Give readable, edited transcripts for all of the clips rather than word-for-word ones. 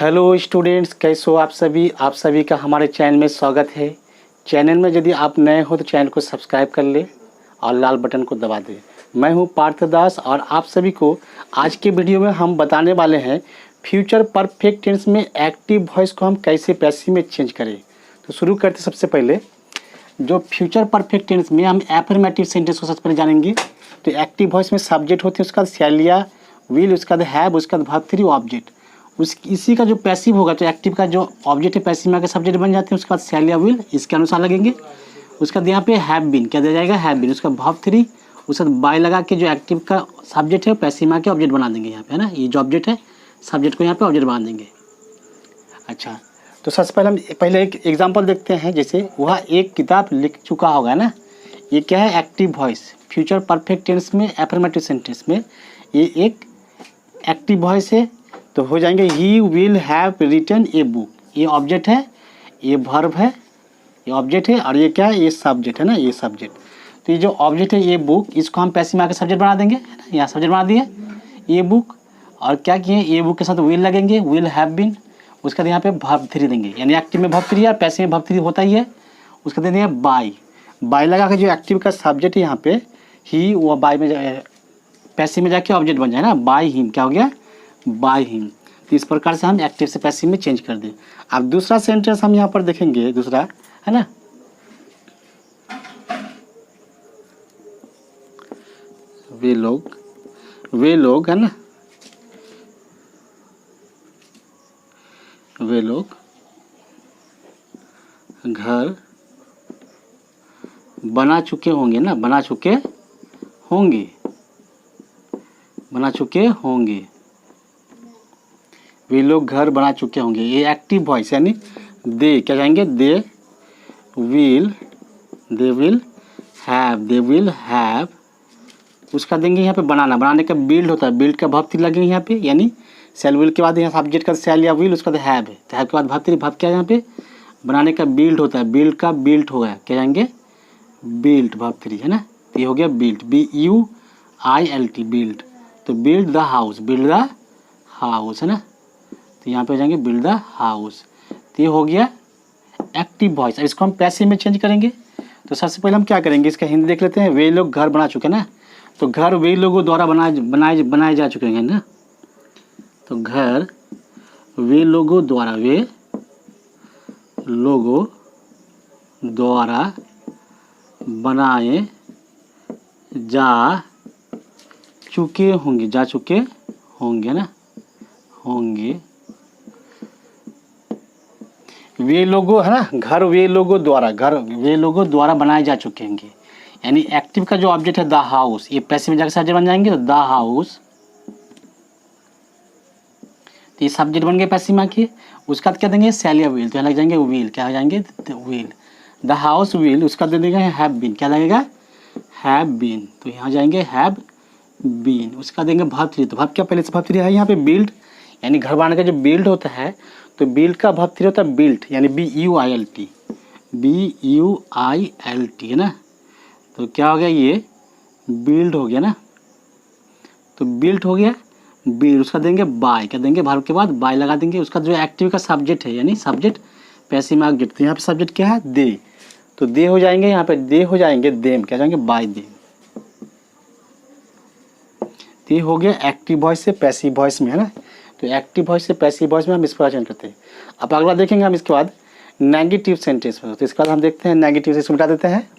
Hello students, कैसे हो आप सभी का हमारे चैनल में स्वागत है। चैनल में यदि आप नए हो तो चैनल को सब्सक्राइब कर ले और लाल बटन को दबा दें। मैं हूं पार्थ दास और आप सभी को आज के वीडियो में हम बताने वाले हैं फ्यूचर परफेक्ट टेंस में एक्टिव वॉइस को हम कैसे पैसिव में चेंज करें। तो शुरू करते सबसे पहले जो फ्यूचर परफेक्ट टेंस में हम एफर्मेटिव सेंटेंस को सबसे पहले जानेंगे। तो एक्टिव वॉइस में सब्जेक्ट होते हैं, उसका शैल या विल, उसका हैव, उसका वर्ब थ्री ऑब्जेक्ट। इसी का जो पैसिव होगा तो एक्टिव का जो ऑब्जेक्ट है पैसिव में आकर सब्जेक्ट बन जाते हैं। उसके बाद शैल या विल इसके अनुसार लगेंगे। उसका बाद यहाँ पे हैव बीन क्या दिया जाएगा, हैव बीन। उसका वर्ब थ्री उसके बाद बाय लगा के जो एक्टिव का सब्जेक्ट है पैसिव में आके ऑब्जेक्ट बना देंगे यहाँ पे, है ना। ये जो ऑब्जेक्ट है सब्जेक्ट को यहाँ पे ऑब्जेक्ट बना देंगे। अच्छा, तो सबसे पहले हम एक एग्जाम्पल देखते हैं। जैसे वह एक किताब लिख चुका होगा ना, ये क्या है, active voice. Future perfect tense में एफर्मेटिव सेंटेंस में ये एक एक्टिव वॉइस है। तो हो जाएंगे he will have written a book. ये ऑब्जेक्ट है, ये वर्ब है, ये ऑब्जेक्ट है और ये क्या है, ये सब्जेक्ट है ना, ये सब्जेक्ट। तो ये जो ऑब्जेक्ट है ये बुक, इसको हम पैसिव में आकर सब्जेक्ट बना देंगे, है ना। यहाँ सब्जेक्ट बना दिए ये बुक और क्या किए, ये बुक के साथ विल लगेंगे, विल हैव बीन। उसके बाद यहाँ पे वर्ब थ्री देंगे, यानी एक्टिव में वर्ब थ्री है, पैसिव में वर्ब थ्री होता ही है। उसके बाद देंगे बाय। बाय लगा के जो एक्टिव का सब्जेक्ट है यहाँ पे ही, वो बाय में पैसिव में जाके ऑब्जेक्ट बन जाए ना, बाय हिम क्या हो गया, बाय हिम। तो इस प्रकार से हम एक्टिव से पैसिव में चेंज कर दें। अब दूसरा सेंटेंस हम यहाँ पर देखेंगे, दूसरा है ना, वे लोग है ना, वे लोग घर बना चुके होंगे ना, बना चुके होंगे। वे लोग घर बना चुके होंगे, ये एक्टिव वॉइस यानी दे क्या जाएंगे, दे विल हैव। उसका देंगे यहाँ पे बनाने का बिल्ड होता है, बिल्ड का वर्ब थ्री लगेंगे यहाँ पे, यानी शैल विल के बाद यहाँ सब्जेक्ट का शैल या विल, उसका हैव है, तो हैव के बाद वर्ब थ्री, वर्ब क्या है यहाँ पे बनाने का बिल्ड होता है, बिल्ड का बिल्ट हो गया क्या जाएंगे, बिल्ट वर्ब थ्री है ना। तो ये हो गया बिल्ट, BUILT बिल्ट। तो बिल्ड द हाउस है ना, तो यहाँ पे हो जाएंगे बिल्ड द हाउस। तो ये हो गया एक्टिव वॉइस। अब इसको हम पैसिव में चेंज करेंगे। तो सबसे पहले हम क्या करेंगे, इसका हिंदी देख लेते हैं। वे लोग घर बना चुके हैं ना, तो घर वे लोगों द्वारा बनाए जा चुके हैं ना। तो घर वे लोगों द्वारा बनाए जा चुके होंगे ना, होंगे। वे लोगों है ना, घर वे लोगों द्वारा बनाए जा चुके होंगे, यानी एक्टिव का जो ऑब्जेक्ट है द हाउस, ये पैसिव में जाकर सब्जेक्ट बन जाएंगे। तो द हाउस, तो ये सब्जेक्ट बन गए पैसिव में आके। उसका क्या देंगे, शैल या विल, तो यहाँ लग जाएंगे विल, क्या हो जाएंगे, विल। द हाउस विल, उसका दे देंगे हैव बीन, क्या लगेगा, हैव बीन। तो यहाँ जाएंगे हैव बीन। उसका देंगे वर्ब थ्री, तो वर्ब क्या पहले से वर्ब थ्री है यहाँ पे बिल्ड, यानी घर बनाने का जो बिल्ड होता है, तो बिल्ड का वर्ब थ्री होता है बिल्ट, यानी BUILT है ना। तो क्या हो गया, ये बिल्ड हो गया ना, तो बिल्ट हो गया बिल्ड। उसका देंगे बाय, क्या देंगे, वर्ब के बाद बाय लगा देंगे। उसका जो एक्टिव का सब्जेक्ट है, यानी सब्जेक्ट पैसिव में ऑब्जेक्ट, तो यहाँ पे सब्जेक्ट क्या है, दे। तो दे हो जाएंगे यहाँ पे, दे हो जाएंगे देम, क्या जाएंगे, बाय देम। तो ये हो गया एक्टिव वॉइस से पैसिव वॉइस में, है ना। तो एक्टिव वॉइस से पैसिव वॉइस में हम इस प्रकार चेंज करते हैं। अब अगला देखेंगे हम इसके बाद नेगेटिव सेंटेंस में। तो इसके बाद हम देखते हैं नेगेटिव से मिटा देते हैं।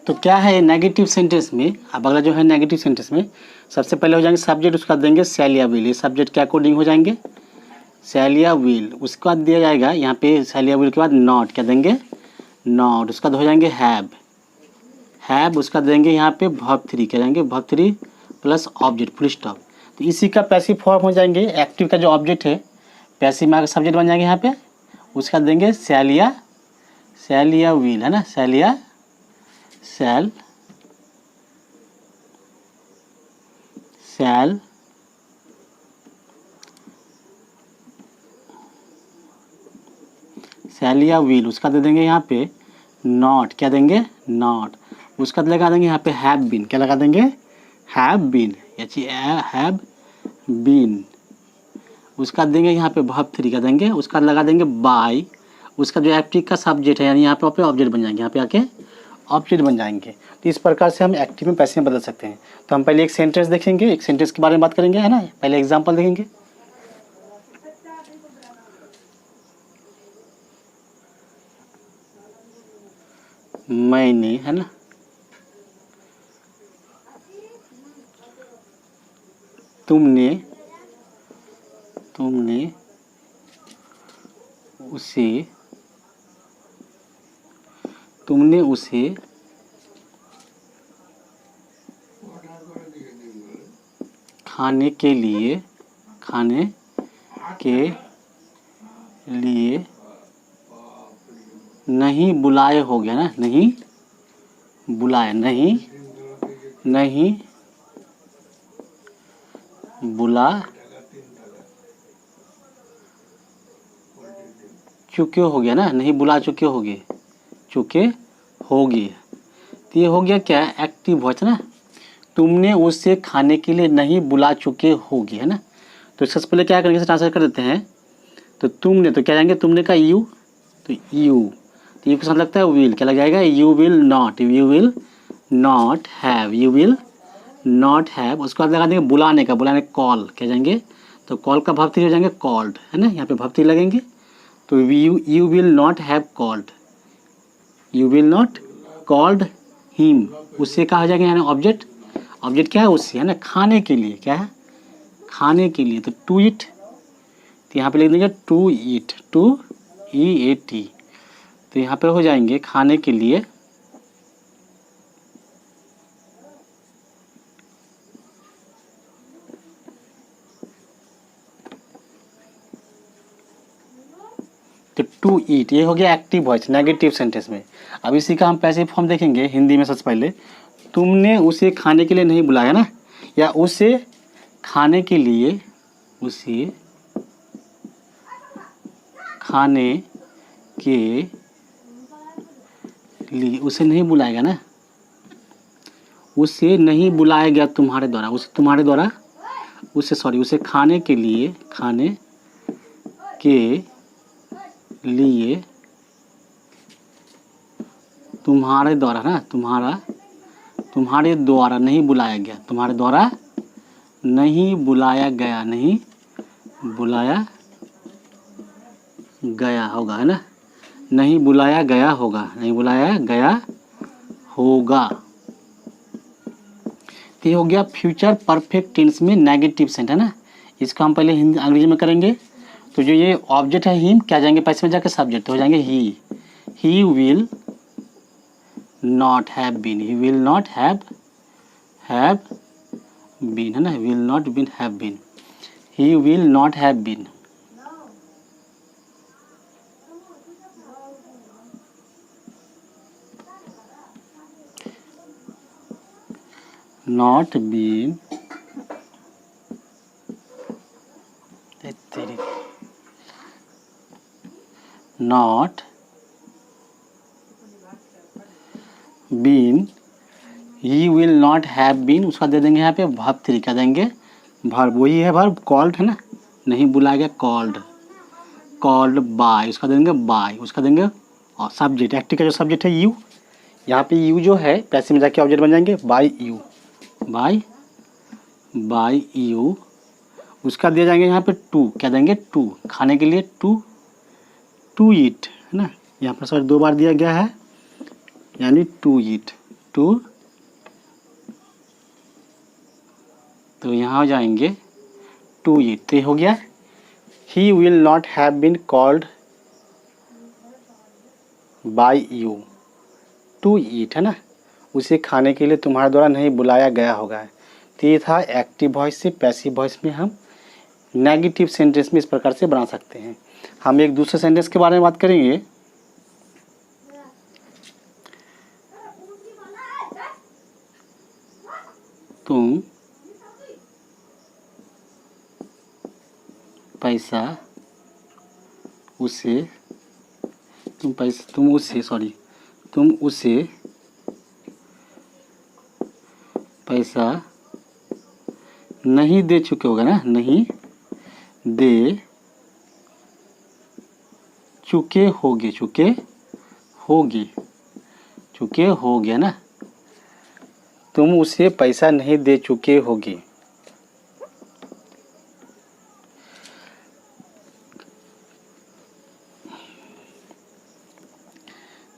तो क्या है नेगेटिव सेंटेंस में, अब अगला जो है नेगेटिव सेंटेंस में सबसे पहले हो जाएंगे सब्जेक्ट, उसका देंगे शैल या विल। ये सब्जेक्ट के अकॉर्डिंग हो जाएंगे शैल या विल। उसके बाद दिया जाएगा यहाँ पे शैल या विल के बाद नॉट, क्या देंगे, नॉट। उसका हो जाएंगे हैव। उसका देंगे यहाँ पे वर्ब थ्री, क्या जाएंगे, verb three plus object full stop. तो इसी का पैसिव फॉर्म हो जाएंगे। एक्टिव का जो ऑब्जेक्ट है पैसिव में आकर सब्जेक्ट बन जाएंगे यहाँ पे। उसका देंगे शैल या विल, है ना, शैल या विल। उसका दे देंगे यहाँ पे नॉट, क्या देंगे, नॉट। उसका लगा देंगे यहाँ पे हैव बीन, क्या लगा देंगे, हैव बीन, हैव बीन, उसका देंगे यहाँ पे वर्ब थ्री का देंगे, उसका लगा देंगे बाय, उसका जो एक्टिव का सब्जेक्ट है यानी यहाँ पे ऑब्जेक्ट बन जाएंगे, यहाँ पे आके ऑब्जेक्ट बन जाएंगे। तो इस प्रकार से हम एक्टिव में पैसिव में बदल सकते हैं। तो हम पहले एक सेंटेंस देखेंगे, एक सेंटेंस के बारे में बात करेंगे, है ना। पहले एग्जांपल देखेंगे। मैंने, है ना, तुमने उसे खाने के लिए नहीं बुलाए हो गया ना, नहीं बुलाए, नहीं बुला चुके हो गया ना, नहीं बुला चुके होगे, तो ये हो गया क्या, एक्टिव वॉइस ना। तुमने उसे खाने के लिए नहीं बुला चुके होगे, है ना। तो इससे पहले क्या करेंगे, ट्रांसलेट कर देते हैं। तो तुमने, तो क्या जाएंगे, तुमने का यू, तो यू के साथ लगता है विल, क्या लग जाएगा, यू विल नॉट हैव, उसके बाद लगा देंगे बुलाने का, कॉल, क्या जाएंगे, तो कॉल का वर्ब थ्री हो जाएंगे कॉल्ड, है ना, यहाँ पे वर्ब थ्री लगेंगे। तो you will not have called him, उससे कहा हो जाएगा, यानी ऑब्जेक्ट क्या है, उससे, है ना, खाने के लिए, क्या है, खाने के लिए, तो टू इट, तो यहाँ पे लिख देंगे टू ईट, तो यहाँ पे हो जाएंगे खाने के लिए, तो टू ईट, ये हो गया एक्टिव वॉइस नेगेटिव सेंटेंस में। अब इसी का हम पैसिव फॉर्म देखेंगे हिंदी में। सबसे पहले, तुमने उसे खाने के लिए नहीं बुलाया ना, या उसे खाने के लिए, उसे नहीं बुलाएगा ना, उसे नहीं बुलाया गया तुम्हारे द्वारा, उसे खाने के लिए तुम्हारे द्वारा ना, तुम्हारे द्वारा नहीं बुलाया गया, तुम्हारे द्वारा नहीं बुलाया गया होगा, है ना, नहीं बुलाया गया होगा। तो ये हो गया फ्यूचर परफेक्ट टेंस में नेगेटिव सेंट, है ना। इसको हम पहले हिंदी अंग्रेजी में करेंगे। तो जो ये ऑब्जेक्ट है हिम, क्या जाएंगे पैसिव में जाकर सब्जेक्ट हो जाएंगे he will not have been, है ना, he will not have been, not been he will not have been, उसका दे देंगे यहाँ पे वर्ब थ्री, क्या देंगे, वर्ब वही है, वर्ब कॉल्ड, है ना, नहीं बुलाया गया, कॉल्ड बाय, उसका देंगे बाय, उसका देंगे और सब्जेक्ट, एक्टिव का जो सब्जेक्ट है यू, यहाँ पे यू जो है पैसिव में जाके ऑब्जेक्ट बन जाएंगे बाय यू, उसका दिया जाएंगे यहाँ पे टू, क्या देंगे, टू, खाने के लिए, टू ईट, है ना, यहाँ पर सर 2 बार दिया गया है, यानी टू ईट, तो यहाँ हो जाएंगे टू ईट, तो हो गया he will not have been called by you to eat, है ना, उसे खाने के लिए तुम्हारे द्वारा नहीं बुलाया गया होगा। तो ये था एक्टिव वॉइस से पैसिव वॉइस में हम नेगेटिव सेंटेंस में इस प्रकार से बना सकते हैं। हम एक दूसरे सेंटेंस के बारे में बात करेंगे। तुम उसे पैसा नहीं दे चुके होगा ना, नहीं दे चुके होगे, चुके होगे, चुके होगे ना, तुम उसे पैसा नहीं दे चुके होगे।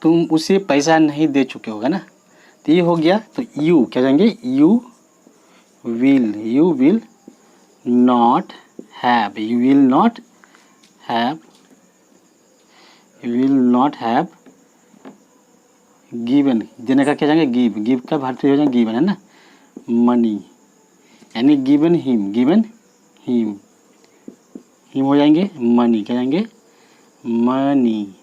तुम उसे पैसा नहीं दे चुके होगा ना, तो ये हो गया। तो यू क्या जाएंगे, you will not have, you will not have, you will not have given, देने का क्या जाएंगे, गिव का भारतीय हो जाएंगे गिवन है ना, मनी, यानी गिवन हिम हो जाएंगे, मनी क्या जाएंगे, मनी।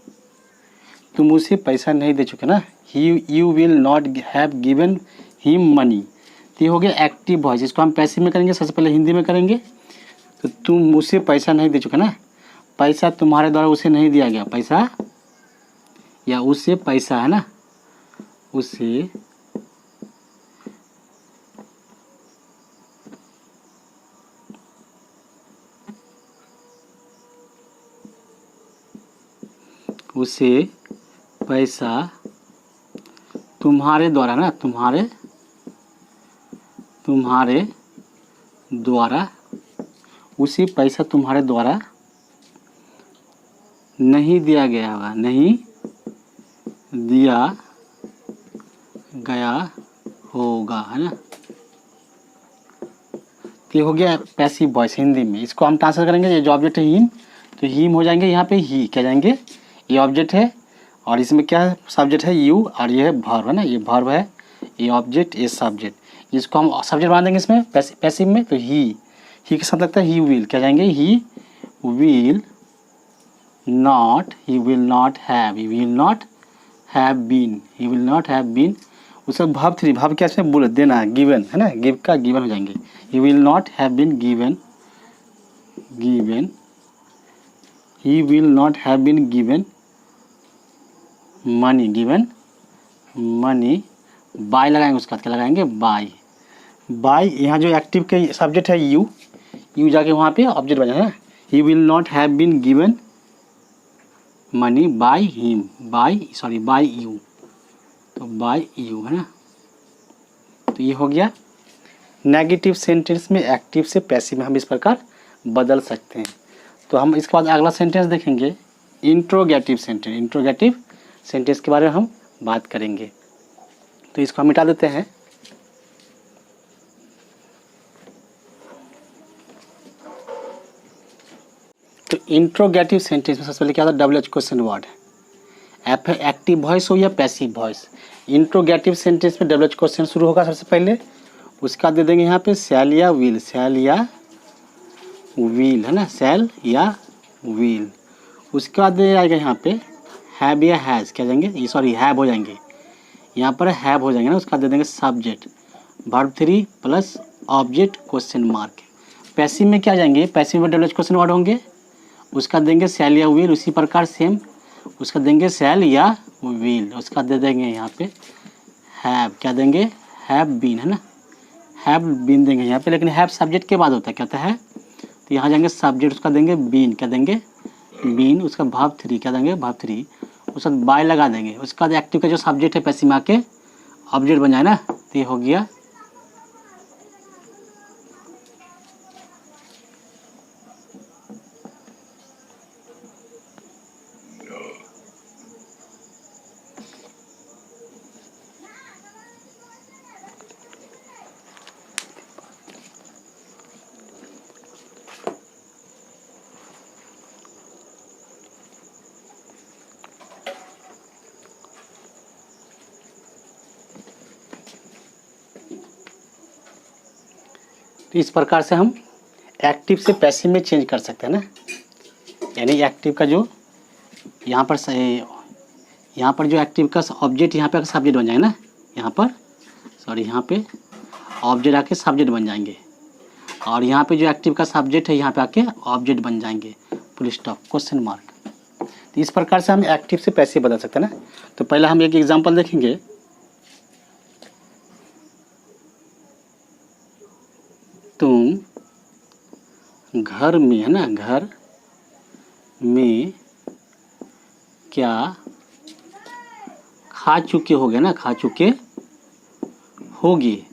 तुम उसे पैसा नहीं दे चुके ना, you will not have given him money. तो ये हो गया एक्टिव वॉइस, इसको हम पैसिव में करेंगे, सबसे पहले हिंदी में करेंगे। तो तुम उसे पैसा नहीं दे चुके ना, पैसा तुम्हारे द्वारा उसे नहीं दिया गया, पैसा या उसे पैसा है ना, उसे पैसा तुम्हारे द्वारा ना, तुम्हारे द्वारा, उसी पैसा तुम्हारे द्वारा नहीं दिया गया होगा, नहीं दिया गया होगा है ना। ये हो गया पैसिव वॉइस हिंदी में। इसको हम ट्रांसफर करेंगे, ये जो ऑब्जेक्ट है हिम, तो हिम हो जाएंगे यहाँ पे ही क्या जाएंगे, ये ऑब्जेक्ट है और इसमें क्या है, सब्जेक्ट है यू, और ये है वर्ब है ना, ये वर्ब है, ये ऑब्जेक्ट, ये सब्जेक्ट। इसको हम सब्जेक्ट बना देंगे इसमें पैसिव में, तो ही के साथ लगता है ही विल क्या जाएंगे, he will not have, he will not have been, उसका भाव 3, भाव क्या इसमें बोल देना, गिवन है ना, गिव का गिवन हो जाएंगे, he will not have been given, he will not have been given money, by लगाएंगे, उसका क्या लगाएंगे, बाय। यहाँ जो एक्टिव के सब्जेक्ट है यू जाके वहाँ पे ऑब्जेक्ट बना है, he will not have been given money by him, by you, तो बाय यू है ना। तो ये हो गया नेगेटिव सेंटेंस में एक्टिव से पैसिव में हम इस प्रकार बदल सकते हैं। तो हम इसके बाद अगला सेंटेंस देखेंगे, इंट्रोगेटिव सेंटेंस के बारे में हम बात करेंगे। तो इसको हम मिटा देते हैं। तो इंट्रोगेटिव सेंटेंस में सबसे पहले क्या होता है, WH क्वेश्चन वर्ड है, एक्टिव वॉइस हो या पैसिव वॉइस। इंट्रोगेटिव सेंटेंस में WH क्वेश्चन शुरू होगा सबसे पहले, उसका दे देंगे यहाँ पे शैल या विल है ना, शैल या विल। उसके बाद दे आएगा यहाँ पे हैव या हैज़ क्या जाएंगे, ये सॉरी हैव हो जाएंगे, यहाँ पर हैव हो जाएंगे ना। उसका दे देंगे subject verb 3 plus object question mark. Passive में क्या जाएंगे, पैसिव में WH क्वेश्चन वर्ड होंगे, उसका देंगे शैल या विल, उसी प्रकार सेम उसका देंगे शैल या विल। उसका दे देंगे यहाँ पे हैव, क्या देंगे, हैव बीन है ना, हैव बीन देंगे यहाँ पे, लेकिन हैव सब्जेक्ट के बाद होता है, क्या होता है, तो यहाँ जाएंगे सब्जेक्ट, उसका देंगे बीन, क्या देंगे बीन, उसका भाव 3 क्या देंगे, भाव 3, उसका बाय लगा देंगे। उसका बाद एक्टिव का जो सब्जेक्ट है पैसिव में आके ऑब्जेक्ट बन जाए ना, तो ये हो गया तो इस प्रकार से हम एक्टिव से पैसिव में चेंज कर सकते हैं ना। यानी एक्टिव का जो यहाँ पर जो एक्टिव का ऑब्जेक्ट यहाँ पे सब्जेक्ट बन जाएगा ना, यहाँ पे ऑब्जेक्ट आके सब्जेक्ट बन जाएंगे, और यहाँ पे जो एक्टिव का सब्जेक्ट है यहाँ पे आके ऑब्जेक्ट बन जाएंगे, फुल स्टॉप क्वेश्चन मार्क। तो इस प्रकार से हम एक्टिव से पैसिव बदल सकते हैं ना। तो पहले हम एक एग्जांपल देखेंगे। तुम घर में, है ना, घर में क्या खा चुके होगे ना, खा चुके होगे।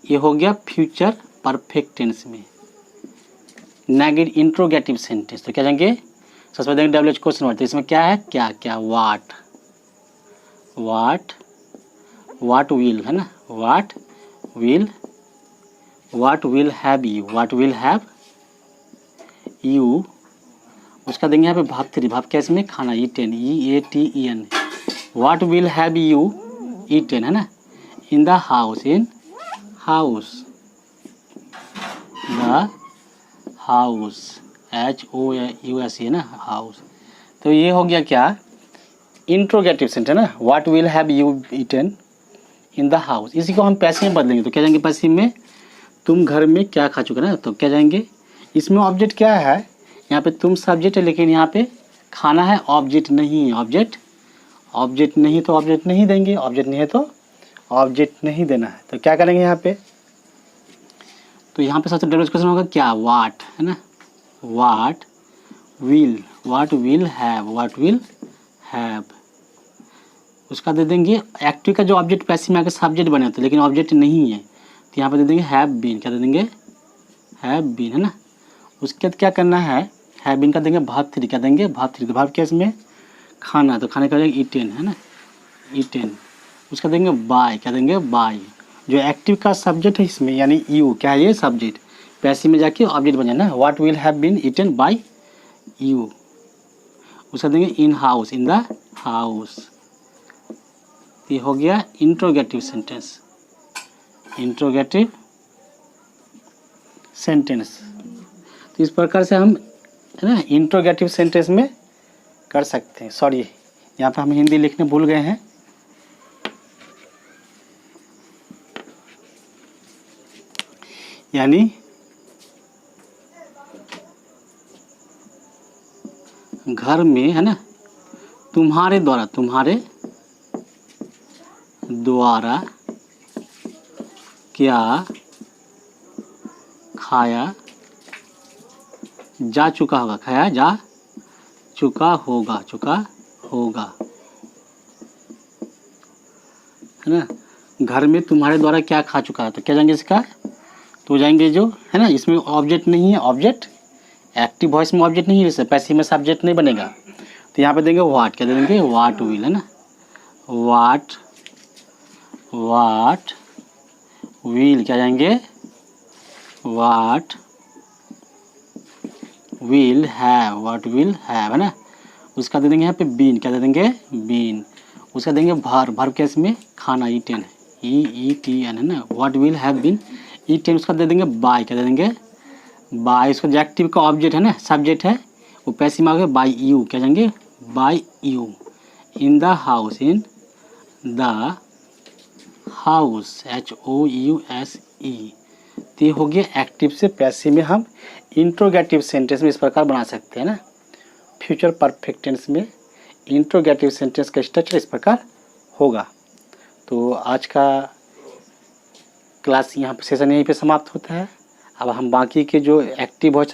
ये हो गया फ्यूचर परफेक्ट टेंस में नेगेटिव इंट्रोगेटिव सेंटेंस। तो क्या जाएंगे, सबसे देंगे डब्ल्यू एच क्वेश्चन वर्ड। तो इसमें क्या है, क्या क्या, वाट वाट वाट विल, है ना, what will have you, what will have you. उसका देंगे यहाँ पे भाव थ्री, भाव क्या इसमें, खाना, eaten, EATEN। What will have you eaten, है ना, इन the house, in house, the house, HOUS, है ना, हाउस। तो ये हो गया क्या, इंट्रोगेटिव सेंटेंस, है ना, what will have you eaten in the house. इसी को हम पैसिव में बदलेंगे। तो क्या जाएंगे पैसिव में, तुम घर में क्या खा चुके ना। तो क्या जाएंगे, इसमें ऑब्जेक्ट क्या है, यहाँ पे तुम सब्जेक्ट है, लेकिन यहाँ पे खाना है, ऑब्जेक्ट नहीं है। ऑब्जेक्ट नहीं तो ऑब्जेक्ट नहीं देंगे, ऑब्जेक्ट नहीं है तो ऑब्जेक्ट नहीं देना है। तो क्या करेंगे यहाँ पे, तो यहाँ पे सबसे डबल क्वेश्चन होगा क्या, वाट, है ना, वाट विल हैव। उसका दे देंगे एक्टिव का जो ऑब्जेक्ट पैसिव में आकर सब्जेक्ट बने होते, लेकिन ऑब्जेक्ट नहीं है, तो यहाँ पे दे देंगे हैव बीन। क्या दे देंगे, हैव बीन, है ना। उसके बाद क्या करना है, हैव बीन का देंगे भाव थ्री। क्या देंगे, भाव थ्री। तो भाव क्या इसमें, खाना, तो खाने का देंगे ईटेन, है ना, ईटेन। उसका देंगे बाय। क्या देंगे, बाय। जो एक्टिव का सब्जेक्ट है इसमें, यानी यू, क्या है ये सब्जेक्ट, पैसिव में जाके ऑब्जेक्ट बन जाए ना, what will have been eaten by you. उसका देंगे in house, in the house. ये हो गया इंट्रोगेटिव सेंटेंस, इंट्रोगेटिव सेंटेंस। तो इस प्रकार से हम, है ना, इंट्रोगेटिव सेंटेंस में कर सकते हैं। सॉरी, यहाँ पर हम हिंदी लिखने भूल गए हैं। यानी घर में, है ना, तुम्हारे द्वारा क्या खाया जा चुका होगा, खाया जा चुका होगा, है ना। घर में तुम्हारे द्वारा क्या खा चुका है, तो क्या जाएंगे इसका, तो जाएंगे जो, है ना, इसमें ऑब्जेक्ट नहीं है, ऑब्जेक्ट एक्टिव वॉइस में ऑब्जेक्ट नहीं है, इससे पैसिव में सब्जेक्ट नहीं बनेगा। तो यहाँ पे देंगे व्हाट। क्या दे देंगे, व्हाट विल, है ना, व्हाट विल। क्या जाएंगे, व्हाट विल हैव, है ना। उसका दे देंगे यहाँ पे बीन। क्या दे देंगे, बीन। उसका देंगे भर क्या इसमें, खाना, ईटेन, EETN, है ना, what will have been eaten. उसका दे देंगे बाय। क्या दे देंगे, बाय। उसका जो एक्टिव का ऑब्जेक्ट है ना, सब्जेक्ट है, वो पैसिव में आ गया बाय यू। क्या जाएंगे, by you, in the house, in the house, HOUSE। तो ये हो गया एक्टिव से पैसिव में हम इंट्रोगेटिव सेंटेंस में इस प्रकार बना सकते हैं ना। फ्यूचर परफेक्ट टेंस में इंट्रोगेटिव सेंटेंस का स्ट्रक्चर इस प्रकार होगा। तो आज का क्लास यहाँ पे सेशन यहीं पे समाप्त होता है। अब हम बाकी के जो एक्टिव वॉइस